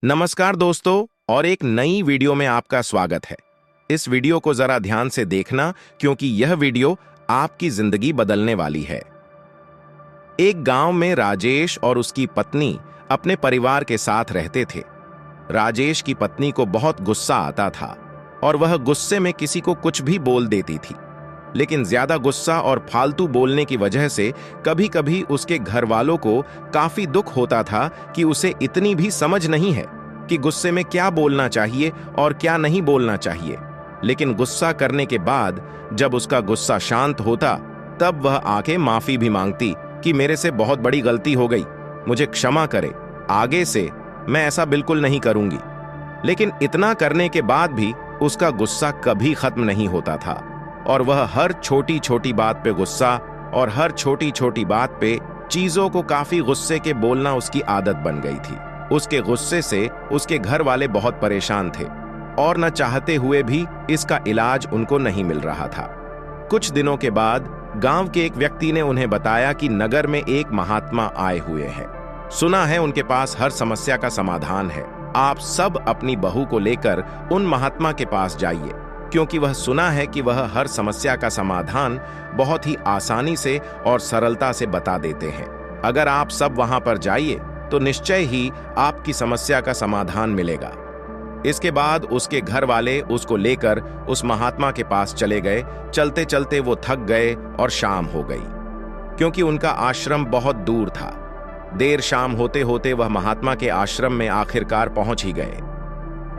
नमस्कार दोस्तों, और एक नई वीडियो में आपका स्वागत है। इस वीडियो को जरा ध्यान से देखना क्योंकि यह वीडियो आपकी जिंदगी बदलने वाली है। एक गांव में राजेश और उसकी पत्नी अपने परिवार के साथ रहते थे। राजेश की पत्नी को बहुत गुस्सा आता था और वह गुस्से में किसी को कुछ भी बोल देती थी। लेकिन ज्यादा गुस्सा और फालतू बोलने की वजह से कभी-कभी उसके घर वालों को काफी दुख होता था कि उसे इतनी भी समझ नहीं है कि गुस्से में क्या बोलना चाहिए और क्या नहीं बोलना चाहिए। लेकिन गुस्सा करने के बाद जब उसका गुस्सा शांत होता, तब वह आके माफी भी मांगती कि मेरे से बहुत बड़ी गलती हो गई, मुझे क्षमा करे, आगे से मैं ऐसा बिल्कुल नहीं करूंगी। लेकिन इतना करने के बाद भी उसका गुस्सा कभी खत्म नहीं होता था और वह हर छोटी छोटी बात पे गुस्सा और हर छोटी छोटी बात पे चीजों को काफी गुस्से के बोलना उसकी आदत बन गई थी। उसके गुस्से से उसके घर वाले बहुत परेशान थे और न चाहते हुए भी इसका इलाज उनको नहीं मिल रहा था। कुछ दिनों के बाद गांव के एक व्यक्ति ने उन्हें बताया कि नगर में एक महात्मा आए हुए हैं। सुना है उनके पास हर समस्या का समाधान है। आप सब अपनी बहू को लेकर उन महात्मा के पास जाइए, क्योंकि वह सुना है कि वह हर समस्या का समाधान बहुत ही आसानी से और सरलता से बता देते हैं। अगर आप सब वहां पर जाइए तो निश्चय ही आपकी समस्या का समाधान मिलेगा। इसके बाद उसके घर वाले उसको लेकर उस महात्मा के पास चले गए। चलते चलते वो थक गए और शाम हो गई, क्योंकि उनका आश्रम बहुत दूर था। देर शाम होते होते वह महात्मा के आश्रम में आखिरकार पहुंच ही गए।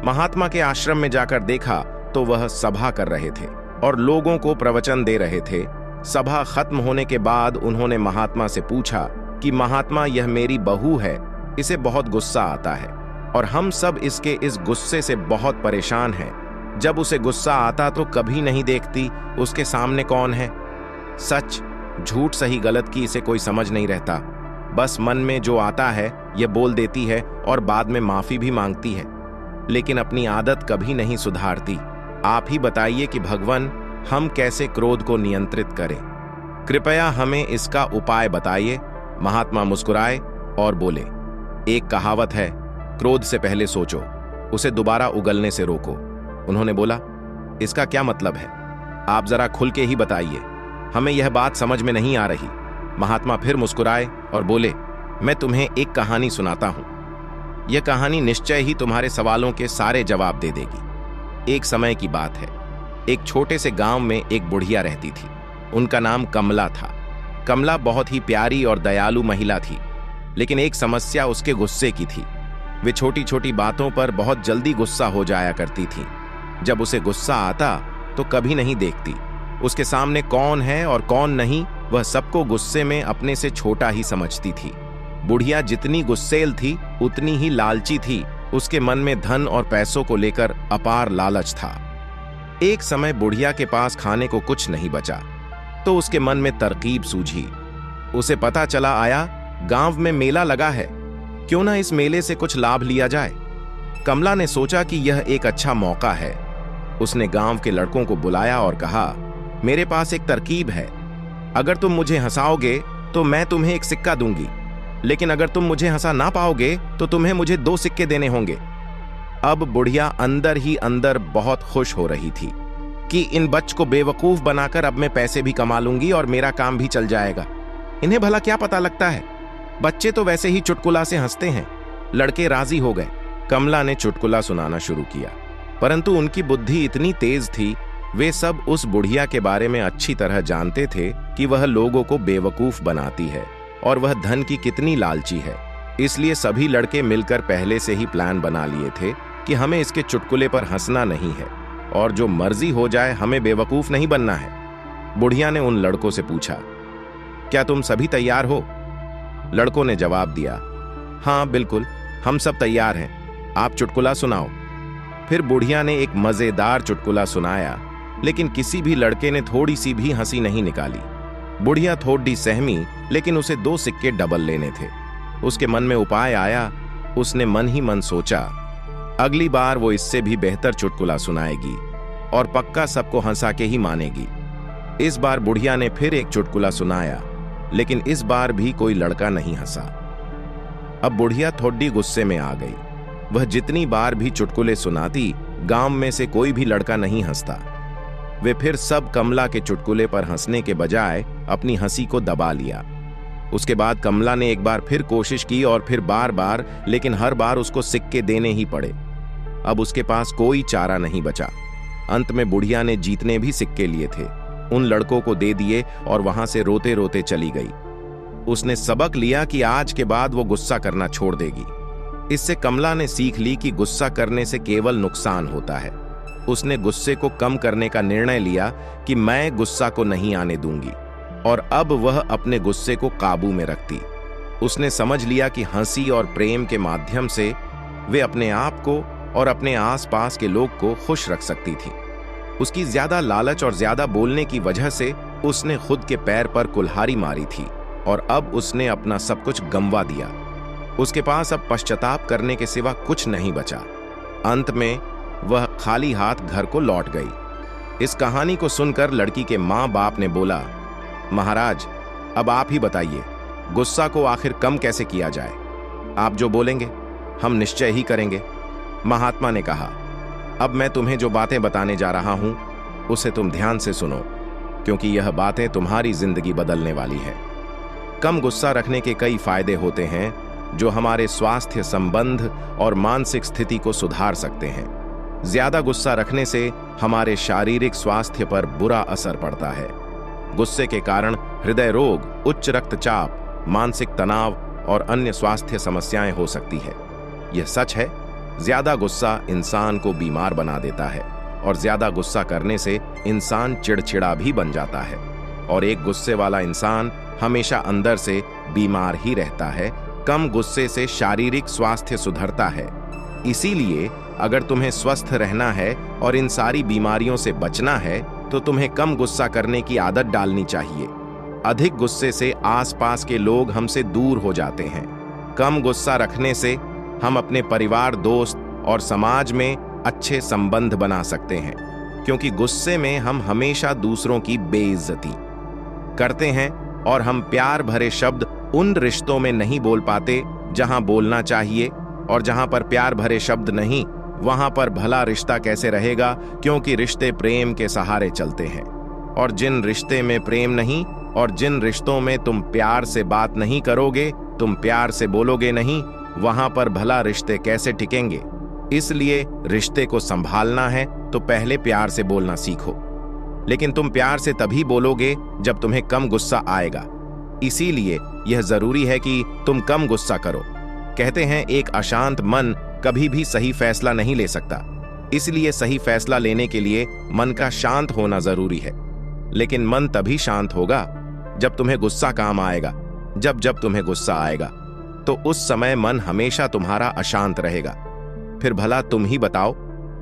महात्मा के आश्रम में जाकर देखा तो वह सभा कर रहे थे और लोगों को प्रवचन दे रहे थे। सभा खत्म होने के बाद उन्होंने महात्मा से पूछा कि महात्मा, यह मेरी बहू है, इसे बहुत गुस्सा आता है और हम सब इसके इस गुस्से से बहुत परेशान हैं। जब उसे गुस्सा आता तो कभी नहीं देखती उसके सामने कौन है। सच झूठ सही गलत की इसे कोई समझ नहीं रहता। बस मन में जो आता है यह बोल देती है और बाद में माफी भी मांगती है, लेकिन अपनी आदत कभी नहीं सुधारती। आप ही बताइए कि भगवान, हम कैसे क्रोध को नियंत्रित करें? कृपया हमें इसका उपाय बताइए। महात्मा मुस्कुराए और बोले, एक कहावत है, क्रोध से पहले सोचो, उसे दोबारा उगलने से रोको। उन्होंने बोला, इसका क्या मतलब है? आप जरा खुल के ही बताइए, हमें यह बात समझ में नहीं आ रही। महात्मा फिर मुस्कुराए और बोले, मैं तुम्हें एक कहानी सुनाता हूं। यह कहानी निश्चय ही तुम्हारे सवालों के सारे जवाब दे देगी। एक समय की बात है, एक छोटे से गांव में एक बुढ़िया रहती थी। उनका नाम कमला था। कमला बहुत ही प्यारी और दयालु महिला थी, लेकिन एक समस्या उसके गुस्से की थी। वे छोटी छोटी बातों पर बहुत जल्दी गुस्सा हो जाया करती थी। जब उसे गुस्सा आता तो कभी नहीं देखती उसके सामने कौन है और कौन नहीं। वह सबको गुस्से में अपने से छोटा ही समझती थी। बुढ़िया जितनी गुस्सेल थी उतनी ही लालची थी। उसके मन में धन और पैसों को लेकर अपार लालच था। एक समय बुढ़िया के पास खाने को कुछ नहीं बचा तो उसके मन में तरकीब सूझी। उसे पता चला आया, गांव में मेला लगा है, क्यों ना इस मेले से कुछ लाभ लिया जाए। कमला ने सोचा कि यह एक अच्छा मौका है। उसने गांव के लड़कों को बुलाया और कहा, मेरे पास एक तरकीब है। अगर तुम मुझे हंसाओगे तो मैं तुम्हें एक सिक्का दूंगी, लेकिन अगर तुम मुझे हंसा ना पाओगे तो तुम्हें मुझे 2 सिक्के देने होंगे। अब बुढ़िया अंदर ही अंदर बहुत खुश हो रही थी कि इन बच्चों को बेवकूफ बनाकर अब मैं पैसे भी कमा लूंगी और मेरा काम भी चल जाएगा। इन्हें भला क्या पता लगता है, बच्चे तो वैसे ही चुटकुला से हंसते हैं। लड़के राजी हो गए। कमला ने चुटकुला सुनाना शुरू किया, परंतु उनकी बुद्धि इतनी तेज थी, वे सब उस बुढ़िया के बारे में अच्छी तरह जानते थे कि वह लोगों को बेवकूफ बनाती है और वह धन की कितनी लालची है। इसलिए सभी लड़के मिलकर पहले से ही प्लान बना लिए थे कि हमें इसके चुटकुले पर हंसना नहीं है और जो मर्जी हो जाए, हमें बेवकूफ नहीं बनना है। बुढ़िया ने उन लड़कों से पूछा, क्या तुम सभी तैयार हो? लड़कों ने जवाब दिया, हाँ बिल्कुल, हम सब तैयार हैं, आप चुटकुला सुनाओ। फिर बुढ़िया ने एक मजेदार चुटकुला सुनाया, लेकिन किसी भी लड़के ने थोड़ी सी भी हंसी नहीं निकाली। बुढ़िया थोड़ी सहमी, लेकिन उसे 2 सिक्के डबल लेने थे। उसके मन में उपाय आया। उसने मन ही मन सोचा, अगली बार वो इससे भी बेहतर चुटकुला सुनाएगी और पक्का सबको हंसा के ही मानेगी। इस बार बुढ़िया ने फिर एक चुटकुला सुनाया, लेकिन इस बार भी कोई लड़का नहीं हंसा। अब बुढ़िया थोड़ी गुस्से में आ गई। वह जितनी बार भी चुटकुले सुनाती, गांव में से कोई भी लड़का नहीं हंसता। वे फिर सब कमला के चुटकुले पर हंसने के बजाय अपनी हंसी को दबा लिया। उसके बाद कमला ने एक बार फिर कोशिश की और फिर बार बार, लेकिन हर बार उसको सिक्के देने ही पड़े। अब उसके पास कोई चारा नहीं बचा। अंत में बुढ़िया ने जीतने भी सिक्के लिए थे, उन लड़कों को दे दिए और वहां से रोते रोते चली गई। उसने सबक लिया कि आज के बाद वो गुस्सा करना छोड़ देगी। इससे कमला ने सीख ली कि गुस्सा करने से केवल नुकसान होता है। उसने गुस्से को कम करने का निर्णय लिया कि मैं गुस्सा को नहीं आने दूंगी, और अब वह अपने गुस्से को काबू में रखती। उसने समझ लिया कि हंसी और प्रेम के माध्यम से वे अपने आप को और अपने आसपास के लोग को खुश रख सकती थी। उसकी ज्यादा लालच और ज्यादा बोलने की वजह से उसने खुद के पैर पर कुल्हाड़ी मारी थी, और अब उसने अपना सब कुछ गंवा दिया। उसके पास अब पश्चाताप करने के सिवा कुछ नहीं बचा। अंत में वह खाली हाथ घर को लौट गई। इस कहानी को सुनकर लड़की के माँ बाप ने बोला, महाराज, अब आप ही बताइए, गुस्सा को आखिर कम कैसे किया जाए? आप जो बोलेंगे हम निश्चय ही करेंगे। महात्मा ने कहा, अब मैं तुम्हें जो बातें बताने जा रहा हूं उसे तुम ध्यान से सुनो, क्योंकि यह बातें तुम्हारी जिंदगी बदलने वाली है। कम गुस्सा रखने के कई फायदे होते हैं जो हमारे स्वास्थ्य, संबंध और मानसिक स्थिति को सुधार सकते हैं। ज्यादा गुस्सा रखने से हमारे शारीरिक स्वास्थ्य पर बुरा असर पड़ता है। गुस्से के कारण हृदय रोग, उच्च रक्तचाप, मानसिक तनाव और अन्य स्वास्थ्य समस्याएं हो सकती है। यह सच है, ज्यादा गुस्सा इंसान को बीमार बना देता है, और ज्यादा गुस्सा करने से इंसान चिड़चिड़ा भी बन जाता है, और एक गुस्से वाला इंसान हमेशा अंदर से बीमार ही रहता है। कम गुस्से से शारीरिक स्वास्थ्य सुधरता है। इसीलिए अगर तुम्हें स्वस्थ रहना है और इन सारी बीमारियों से बचना है तो तुम्हें कम गुस्सा करने की आदत डालनी चाहिए। अधिक गुस्से से आसपास के लोग हमसे दूर हो जाते हैं। कम गुस्सा रखने से हम अपने परिवार, दोस्त और समाज में अच्छे संबंध बना सकते हैं, क्योंकि गुस्से में हम हमेशा दूसरों की बेइज्जती करते हैं, और हम प्यार भरे शब्द उन रिश्तों में नहीं बोल पाते जहां बोलना चाहिए, और जहां पर प्यार भरे शब्द नहीं, वहां पर भला रिश्ता कैसे रहेगा, क्योंकि रिश्ते प्रेम के सहारे चलते हैं। और जिन रिश्ते में प्रेम नहीं, और जिन रिश्तों में तुम प्यार से बात नहीं करोगे, तुम प्यार से बोलोगे नहीं, वहां पर भला रिश्ते कैसे टिकेंगे? इसलिए रिश्ते को संभालना है तो पहले प्यार से बोलना सीखो। लेकिन तुम प्यार से तभी बोलोगे जब तुम्हें कम गुस्सा आएगा। इसीलिए यह जरूरी है कि तुम कम गुस्सा करो। कहते हैं एक अशांत मन कभी भी सही फैसला नहीं ले सकता, इसलिए सही फैसला लेने के लिए मन का शांत होना जरूरी है। लेकिन मन तभी शांत होगा जब तुम्हें गुस्सा काम आएगा। जब तुम्हें गुस्सा आएगा तो उस समय मन हमेशा तुम्हारा अशांत रहेगा। फिर भला तुम ही बताओ,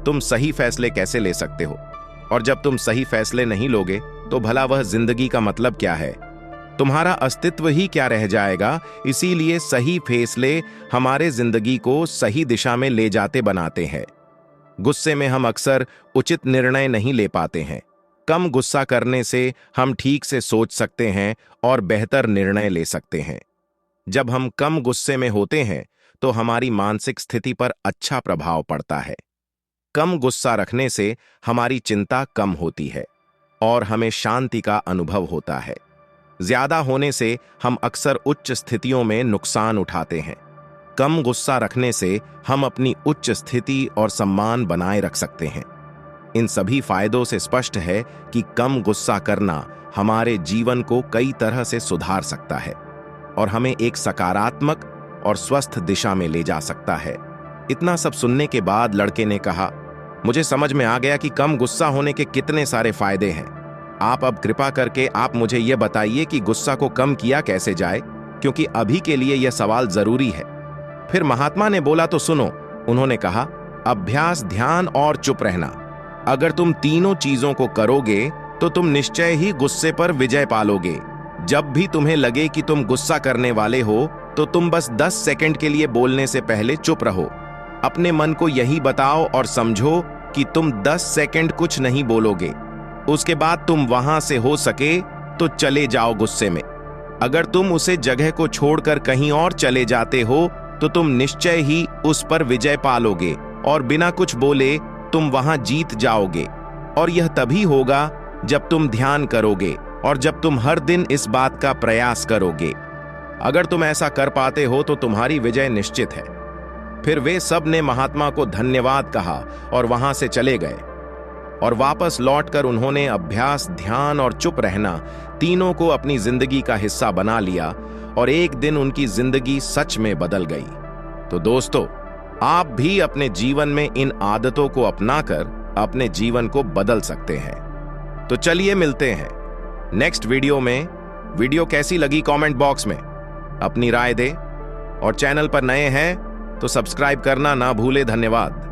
तुम सही फैसले कैसे ले सकते हो? और जब तुम सही फैसले नहीं लोगे तो भला वह जिंदगी का मतलब क्या है? तुम्हारा अस्तित्व ही क्या रह जाएगा? इसीलिए सही फैसले हमारे जिंदगी को सही दिशा में ले जाते बनाते हैं। गुस्से में हम अक्सर उचित निर्णय नहीं ले पाते हैं। कम गुस्सा करने से हम ठीक से सोच सकते हैं और बेहतर निर्णय ले सकते हैं। जब हम कम गुस्से में होते हैं तो हमारी मानसिक स्थिति पर अच्छा प्रभाव पड़ता है। कम गुस्सा रखने से हमारी चिंता कम होती है और हमें शांति का अनुभव होता है। ज्यादा होने से हम अक्सर उच्च स्थितियों में नुकसान उठाते हैं। कम गुस्सा रखने से हम अपनी उच्च स्थिति और सम्मान बनाए रख सकते हैं। इन सभी फायदों से स्पष्ट है कि कम गुस्सा करना हमारे जीवन को कई तरह से सुधार सकता है और हमें एक सकारात्मक और स्वस्थ दिशा में ले जा सकता है। इतना सब सुनने के बाद लड़के ने कहा, मुझे समझ में आ गया कि कम गुस्सा होने के कितने सारे फायदे हैं। आप अब कृपा करके आप मुझे यह बताइए कि गुस्सा को कम किया कैसे जाए, क्योंकि अभी के लिए यह सवाल जरूरी है। फिर महात्मा ने बोला, तो सुनो। उन्होंने कहा, अभ्यास, ध्यान और चुप रहना। अगर तुम तीनों चीजों को करोगे तो तुम निश्चय ही गुस्से पर विजय पालोगे। जब भी तुम्हें लगे कि तुम गुस्सा करने वाले हो तो तुम बस 10 सेकंड के लिए बोलने से पहले चुप रहो। अपने मन को यही बताओ और समझो कि तुम 10 सेकंड कुछ नहीं बोलोगे। उसके बाद तुम वहां से हो सके तो चले जाओ गुस्से में। अगर तुम उसे जगह को छोड़कर कहीं और चले जाते हो तो तुम निश्चय ही उस पर विजय पालोगे और बिना कुछ बोले तुम वहां जीत जाओगे। और यह तभी होगा जब तुम ध्यान करोगे और जब तुम हर दिन इस बात का प्रयास करोगे। अगर तुम ऐसा कर पाते हो तो तुम्हारी विजय निश्चित है। फिर वे सब ने महात्मा को धन्यवाद कहा और वहां से चले गए। और वापस लौटकर उन्होंने अभ्यास, ध्यान और चुप रहना तीनों को अपनी जिंदगी का हिस्सा बना लिया और एक दिन उनकी जिंदगी सच में बदल गई। तो दोस्तों, आप भी अपने जीवन में इन आदतों को अपनाकर अपने जीवन को बदल सकते हैं। तो चलिए मिलते हैं नेक्स्ट वीडियो में। वीडियो कैसी लगी कमेंट बॉक्स में अपनी राय दे और चैनल पर नए हैं तो सब्सक्राइब करना ना भूले। धन्यवाद।